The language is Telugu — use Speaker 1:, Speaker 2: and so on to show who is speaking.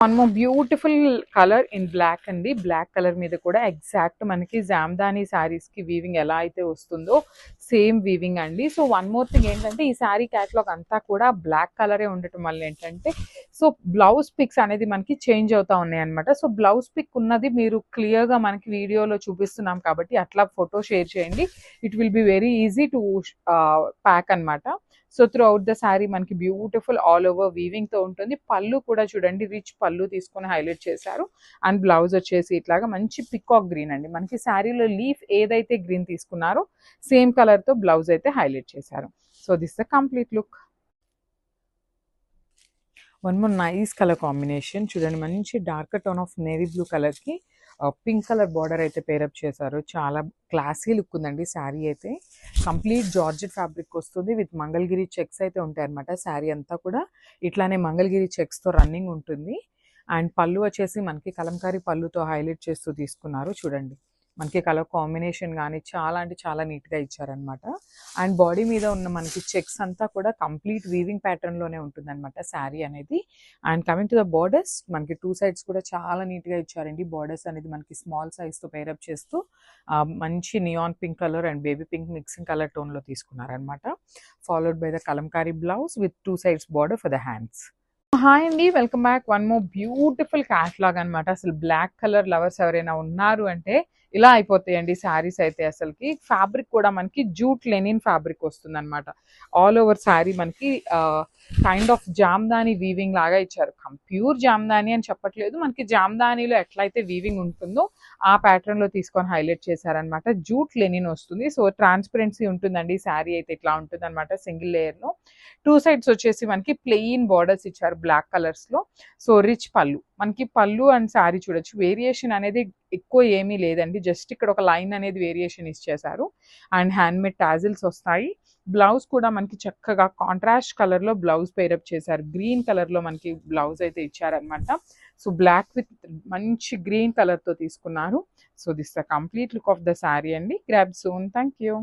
Speaker 1: One more beautiful colour in black అండి. బ్లాక్ కలర్ మీద కూడా ఎగ్జాక్ట్ మనకి జామ్దాని శారీస్ కి వీవింగ్ ఎలా అయితే వస్తుందో సేమ్ వీవింగ్ అండి. సో వన్ మోర్ థింగ్ ఏంటంటే ఈ శారీ క్యాటలాగ్ అంతా కూడా బ్లాక్ కలరే ఉండటం వల్ల ఏంటంటే సో బ్లౌజ్ పిక్స్ అనేది మనకి చేంజ్ అవుతా ఉన్నాయి అనమాట. సో బ్లౌజ్ పిక్ ఉన్నది మీరు క్లియర్ గా మనకి వీడియోలో చూపిస్తున్నాం కాబట్టి అట్లా ఫోటో షేర్ చేయండి. It will be very easy to pack అనమాట. So throughout the sari మనకి బ్యూటిఫుల్ ఆల్ ఓవర్ వీవింగ్ తో ఉంటుంది. పళ్ళు కూడా చూడండి రిచ్ పళ్ళు తీసుకొని హైలైట్ చేశారు. అండ్ బ్లౌజ్ వచ్చేసి ఇట్లాగా మంచి పికాక్ గ్రీన్ అండి. మనకి శారీలో లీఫ్ ఏదైతే గ్రీన్ తీసుకున్నారో సేమ్ కలర్ తో బ్లౌజ్ అయితే హైలైట్ చేశారు. So this the complete look. One more nice colour combination చూడండి. మంచి dark tone of navy blue colour కి పింక్ కలర్ బార్డర్ అయితే పేరప్ చేశారు. చాలా క్లాసీ లుక్ ఉందండి శారీ అయితే. కంప్లీట్ జార్జెట్ ఫ్యాబ్రిక్ వస్తుంది విత్ మంగళగిరి చెక్స్ అయితే ఉంటాయి అనమాట. శారీ అంతా కూడా ఇట్లానే మంగళగిరి చెక్స్ తో రన్నింగ్ ఉంటుంది. అండ్ పళ్ళు వచ్చేసి మనకి కలంకారీ పళ్ళుతో హైలైట్ చేస్తూ తీసుకున్నారు. చూడండి మనకి కలర్ కాంబినేషన్ కానీ చాలా అంటే చాలా నీట్గా ఇచ్చారనమాట. అండ్ బాడీ మీద ఉన్న మనకి చెక్స్ అంతా కూడా కంప్లీట్ వీవింగ్ ప్యాటర్న్లోనే ఉంటుంది అనమాట శారీ అనేది. And coming to the borders మనకి టూ సైడ్స్ కూడా చాలా నీట్గా ఇచ్చారండి. బార్డర్స్ అనేది మనకి స్మాల్ సైజ్తో పేరప్ చేస్తూ మంచి neon pink colour and baby pink mixing colour టోన్లో తీసుకున్నారనమాట. Followed by the Kalamkari blouse with two sides border for the hands. Hi అండి, welcome back. One more beautiful catalogue అనమాట. అసలు బ్లాక్ కలర్ లవర్స్ ఎవరైనా ఉన్నారు అంటే ఇలా అయిపోతాయండి శారీస్ అయితే. అసలుకి ఫ్యాబ్రిక్ కూడా మనకి జూట్ లెనిన్ ఫ్యాబ్రిక్ వస్తుంది అనమాట. ఆల్ ఓవర్ శారీ మనకి కైండ్ ఆఫ్ జామ్దాని వీవింగ్ లాగా ఇచ్చారు. ప్యూర్ జామ్దాని అని చెప్పట్లేదు, మనకి జామ్దానిలో ఎట్లయితే వీవింగ్ ఉంటుందో ఆ ప్యాటర్న్ లో తీసుకొని హైలైట్ చేశారనమాట. జూట్ లెనిన్ వస్తుంది. సో ట్రాన్స్పరెన్సీ ఉంటుందండి. శారీ అయితే ఇట్లా ఉంటుంది అనమాట. సింగిల్ లేయర్ లో టూ సైడ్స్ వచ్చేసి మనకి ప్లెయిన్ బార్డర్స్ ఇచ్చారు బ్లాక్ కలర్స్ లో. సో రిచ్ పళ్ళు మనకి పళ్ళు అండ్ శారీ చూడొచ్చు. వేరియేషన్ అనేది ఎక్కువ ఏమీ లేదండి, జస్ట్ ఇక్కడ ఒక లైన్ అనేది వేరియేషన్ ఇచ్చేసారు. అండ్ హ్యాండ్ మేడ్ టాజిల్స్ వస్తాయి. బ్లౌజ్ కూడా మనకి చక్కగా కాంట్రాస్ట్ కలర్ లో బ్లౌజ్ పేరప్ చేశారు. గ్రీన్ కలర్ లో మనకి బ్లౌజ్ అయితే ఇచ్చారనమాట. సో బ్లాక్ విత్ మంచి గ్రీన్ కలర్ తో తీసుకున్నారు. So this the complete look of the sari అండి. Grab soon. Thank you.